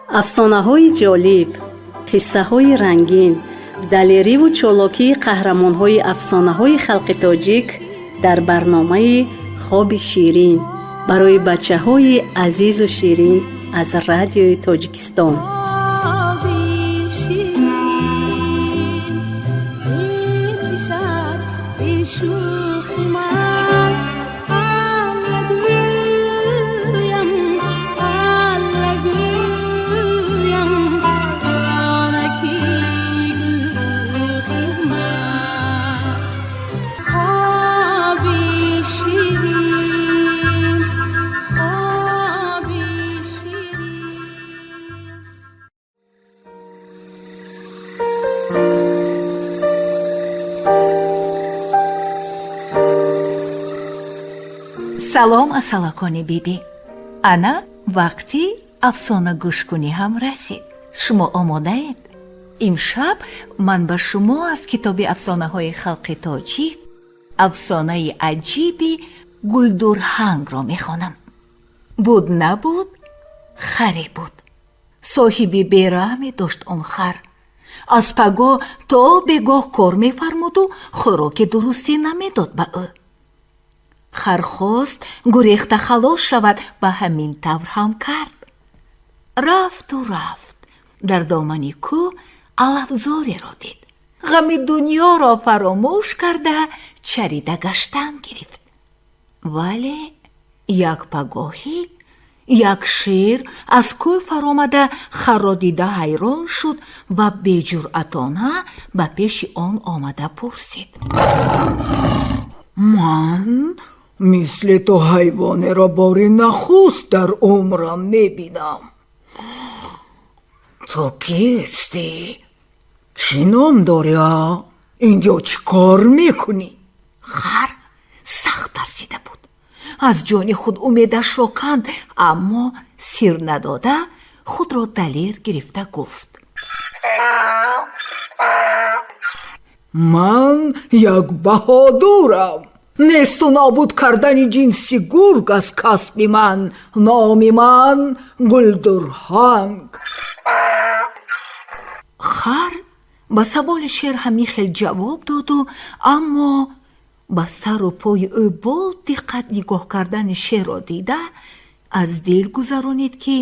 افسانه‌های جالب، قصه‌های رنگین، دلیری و چالاکی قهرمان‌های افسانه‌های خلق تاجیک در برنامه خواب شیرین برای بچه‌های عزیز و شیرین از رادیوی تاجیکستان. салом асалакони биби. ана вақти афсона гӯшкунӣ ҳам расид. шумо омодаед? имшаб ман ба шумо аз китоби афсонаҳои халқи тоҷик афсонаи аҷиби гулдурҳангро мехонам. буд набуд, харе буд. соҳиби бераҳме дошт он хар. аз пагоҳ то бегоҳ кор мефармуду хӯроки дурустӣ намедод ба ӯ. хар хост гурехта халос шавад ва ҳамин тавр ҳам кард. рафту рафт, дар домани кӯҳ алафзореро дид. ғами дуньёро фаромӯш карда чарида гаштан гирифт. вале як пагоҳӣ як шер аз кӯҳ фаромада харро дида ҳайрон шуд ва беҷуръатона ба пеши он омада пурсид: ман мисли то ҳайвонеро бори нахуст дар умрам мебинам. ту кистӣ? чӣ ном дорӣ? инҷо чӣ кор мекунӣ? хар сахт тарсида буд. аз ҷони худ умедашро канд, аммо сир надода худро далер гирифта гуфт: ман як баҳодурам. несту нобуд кардани ҷинси гург аз касби ман. номи ман гулдурҳанг. хар ба саволи шер ҳамихел ҷавоб доду, аммо ба сару пои ӯ бо диққат нигоҳ кардани шерро дида аз дил гузаронид ки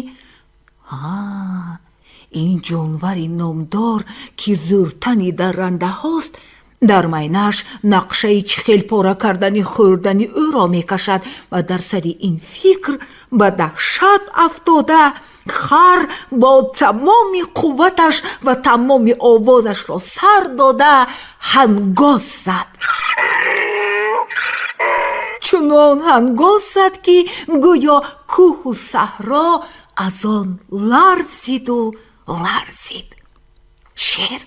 ин ҷонвари номдор ки зӯртани даррандаҳост дар майнаш нақшаи чихелпора кардани хӯрдани ӯро мекашад ва дар сари ин фикр ба даҳшат афтода хар бо тамоми қувваташ ва тамоми овозашро сар дода ҳангоз зад. чунон ҳангоз зад ки гӯё кӯҳу саҳро аз он ларзиду ларзид. шер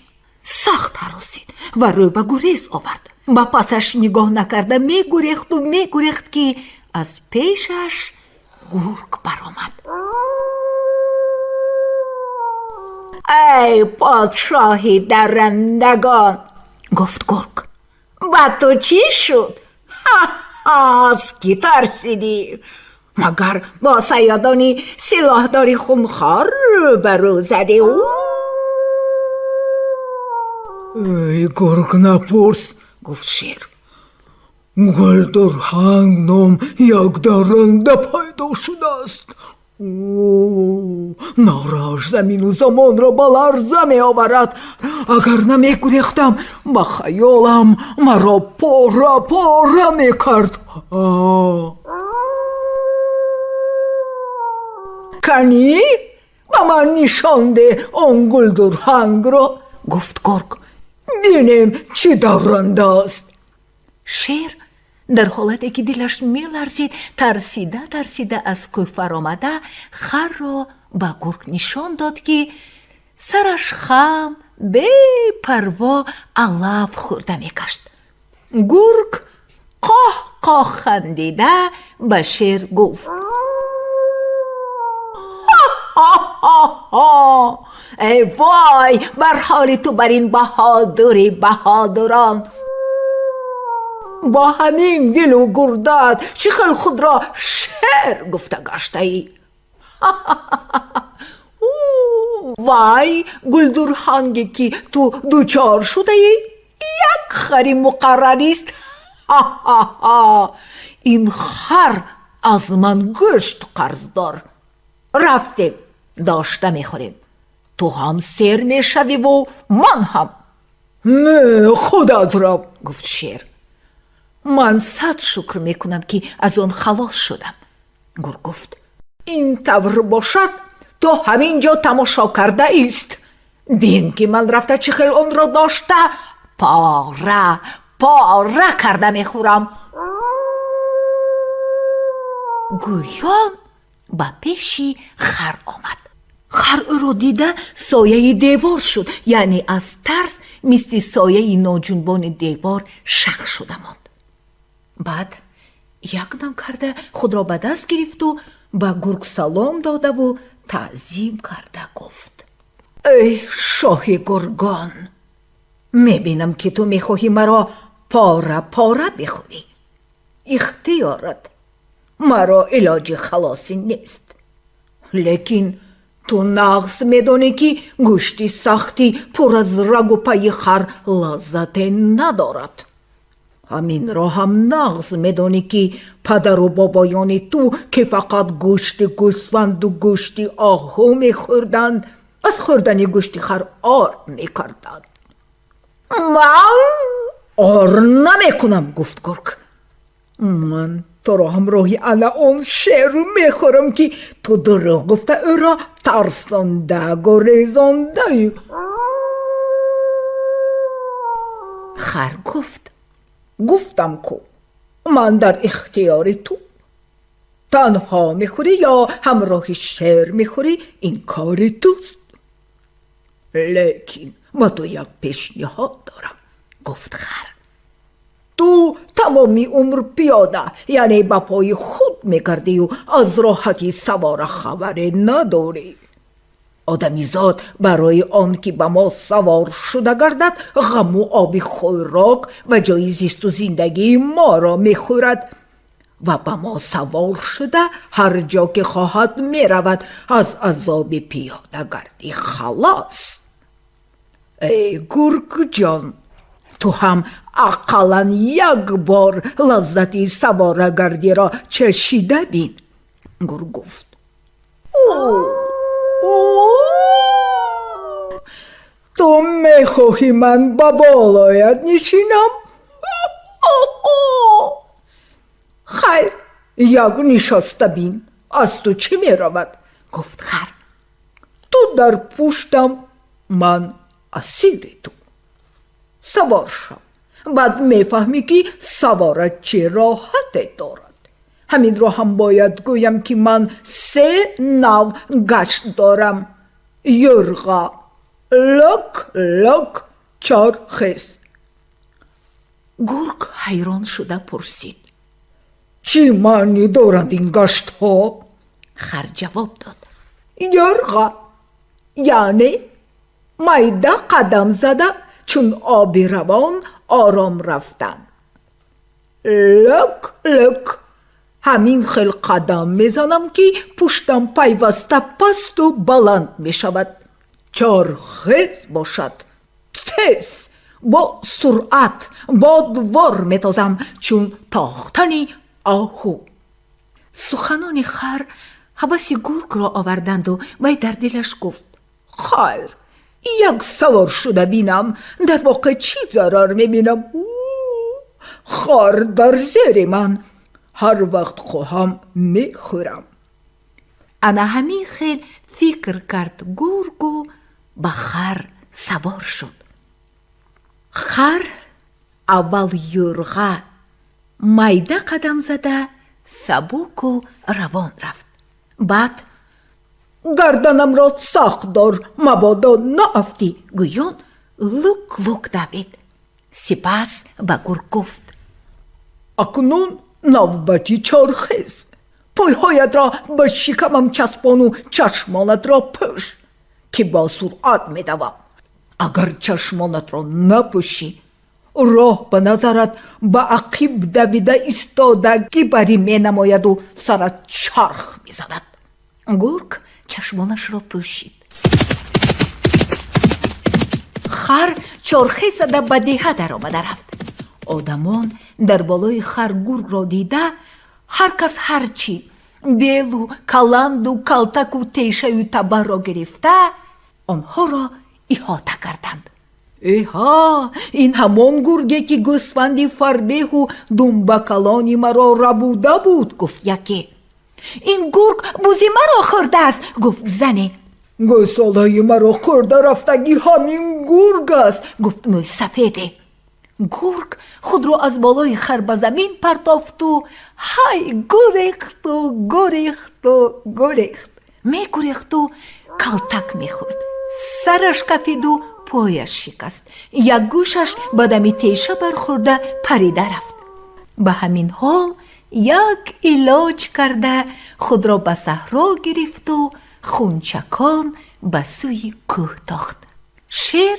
сахт ҳаросид ва рӯй ба гурез овард. ба пасаш нигоҳ накарда мегурехт ки аз пешаш гург баромад. эй подшоҳи даррандагон, гуфт гург, ба ту чӣ шуд? аз кӣ тарсидӣ? магар бо саёдони силоҳдори хунхор рӯбарӯ задӣ? эй гург, напурс, гуфт шер. гулдурҳанг ном як дарранда пайдо шудааст. нараш замину замонро ба ларза меоварад. агар намегурехтам, ба хаёлам маро пора пора мекард. канӣ ба ман нишон де он гулдурҳангро, гуфт гург. бинем чӣ даррандааст. шер дар ҳолате ки дилаш меларзид, тарсида аз кӯҳ фаромада харро ба гург нишон дод ки сараш хам бепарво алаф хӯрда мекашд. гург қоҳ қоҳ хандида ба шер гуфт: ای وای بر حال تو بر این بهادری بهادران. با همین دل و گردت چه خل خود را شعر گفته گشته ای. وای گلدرهنگی که تو دوچار شده ای یک خری مقرر است. این خر از من گوشت قرض دار. رفتیم داشته میخوریم. تو هم سیر میشوی و من هم. نه خودت را، گفت شیر. من 100 شکر میکنم که از آن خلاص شدم. گرگ گفت این طور باشد تو همینجا تماشا کرده است. بین که من رفته چه خیل آن را داشته پاره پاره کرده میخورم. گویان با پیشی خر آمد. خر او رو دیده سایه دیوار شد، یعنی از ترس مثل سایه ناجنبان دیوار شق شده ماند. بعد یک دم کرده خود را به دست گرفت و به گرگ سلام داده و تعظیم کرده گفت ای شاه گرگان، میبینم که تو میخواهی مرا پاره پاره بخوری. اختیارت، مرا علاج خلاصی نیست. لیکن تو نغز میدانی که گوشت سختی پر از رگ و پی خر لذت ندارد. همین را هم نغز میدانی که پدر و بابایان تو که فقط گوشت گوسفند و گوشت آهو میخوردند از خوردن گوشت خر آر میکردند. من آر نمیکنم، گفت گرگ. من تو را همراهی انا اون شیر رو میخورم که تو دروغ گفته او را ترسانده گریزانده. خر گفت گفتم کو من در اختیار تو. تنها میخوری یا همراه شیر میخوری این کار توست. لیکن با تو یک پیشنهاد دارم، گفت خر. تو تمامی عمر پیاده یعنی با پای خود میکردی و از راحتی سوار خبری نداری. آدمیزاد برای آن که به ما سوار شده گردد غم و آب خوراک و جای زیست و زندگی ما را میخورد و به ما سوار شده هر جا که خواهد میرود از عذاب پیاده گردی خلاص. ای گرگ جان، تو هم اقلا یک بار لذتی سواره گردی را چشیده بین. گرگ گفت تو میخواهی من با بالایت نشینم؟ خیر، یک نشسته بین. از تو چی میرود؟ گفت خر. تو در پشتم، من اسیر تو. سوار شو، بعد میفهمی که سوارت چه راحت دارد. همین را هم باید گویم که من 3 نوع گشت دارم: یرغا، لک لک، چارخیز. گرگ حیران شده پرسید چی معنی دارند این گشت ها؟ خر جواب داد یرغا یعنی میده قدم زده چون آبی روان آرام رفتن. لک لک همین خیل قدم میزنم که پشتم پیوسته پست و بلند میشود. چارخیز باشد تیز، با سرعت بادوار میتازم چون تاختنی آهو. سخنان خر هوس گرگ را آوردند و وی در دلش گفت خیر، یک سوار شده بینم، در واقع چی ضرر میبینم؟ خر در زیر من، هر وقت خواهم میخورم. انا همین خیل فکر کرد گرگ و با خر سوار شد. خر اول یرغه میده قدم زده سبک و روان رفت. بعد گردنم را سخت دار مبادا نافتی گویان لک لک دوید. سپس به گرگ گفت اکنون نوبتی چارخیز. پایهایت را به شکمم چسبان و چشمانت را پوش که با سرعت میدوم. اگر چشمانت را نپوشی راه به نظرت به عقب دویده ایستادگی بری می نماید و سرت چرخ می زند. گرگ چشمانش را پوشید. خر چرخه زده به دیه در آمده رفت. آدمان در بالای خر گرگ را دیده هر کس هرچی بیل و کلند و کلتک و تیشه و تبر را گرفته آنها را احاطه کردند. ایها، این همان گرگه که گوسفندی فربه و دنبه کلانی مرا ربوده بود، گفت یکی. این گرگ بوزی مرا خورده است، گفت زنی. گوساله مرا خورده رفتگی همین گرگ است، گفت موی سفیده. گرگ خود را از بالای خر به زمین پرتافت و های گریخت و گریخت و گریخت. می گریخت و کلتک می خورد. سرش کفید و پایش شکست. یک گوشش به دم تیشه برخورده پریده رفت. به همین حال یک علاج کرده خود را به صحرا گرفت و خونچکان به سوی کوه تاخت. شیر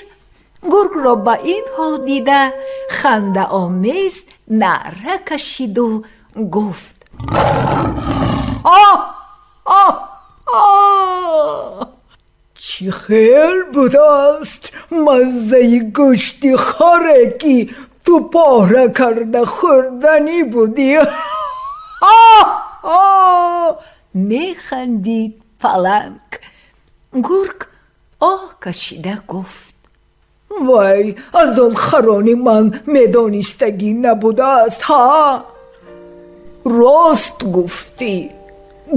گرگ را به این حال دیده خنده آمیز نعره کشید و گفت آه آه آه، چی خیل بوده است مزه گوشتی خره که تو پاره کرده خوردنی بودی. آه آه، میخندید پلنگ. گرگ آه کشیده گفت وای، از آن خرانی من میدانستگی نبوده است ها. راست گفتی،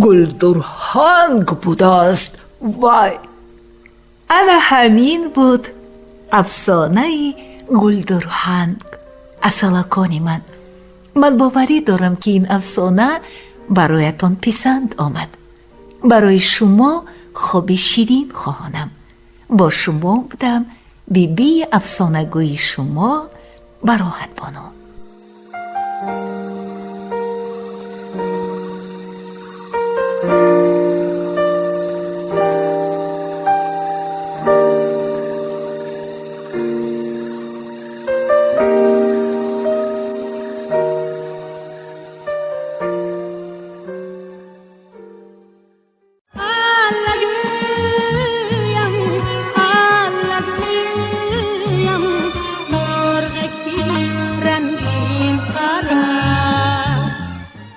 گلدرهنگ بوده است. وای. اما همین بود افسانه گلدرهنگ. اصلکانی من باوری دارم که این افسانه برایتان پسند آمد. برای شما خواب شیرین خواهانم. با شما بودم بیبی افسانه گوی شما براحت بانو.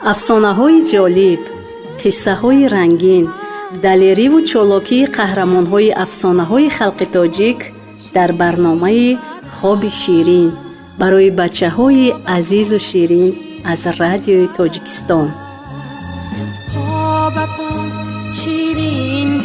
افسانه‌های جالب، قصه‌های رنگین، دلیری و چالاکی قهرمان‌های افسانه‌های خلق تاجیک در برنامه خواب شیرین برای بچه‌های عزیز و شیرین از رادیوی تاجیکستان. شیرین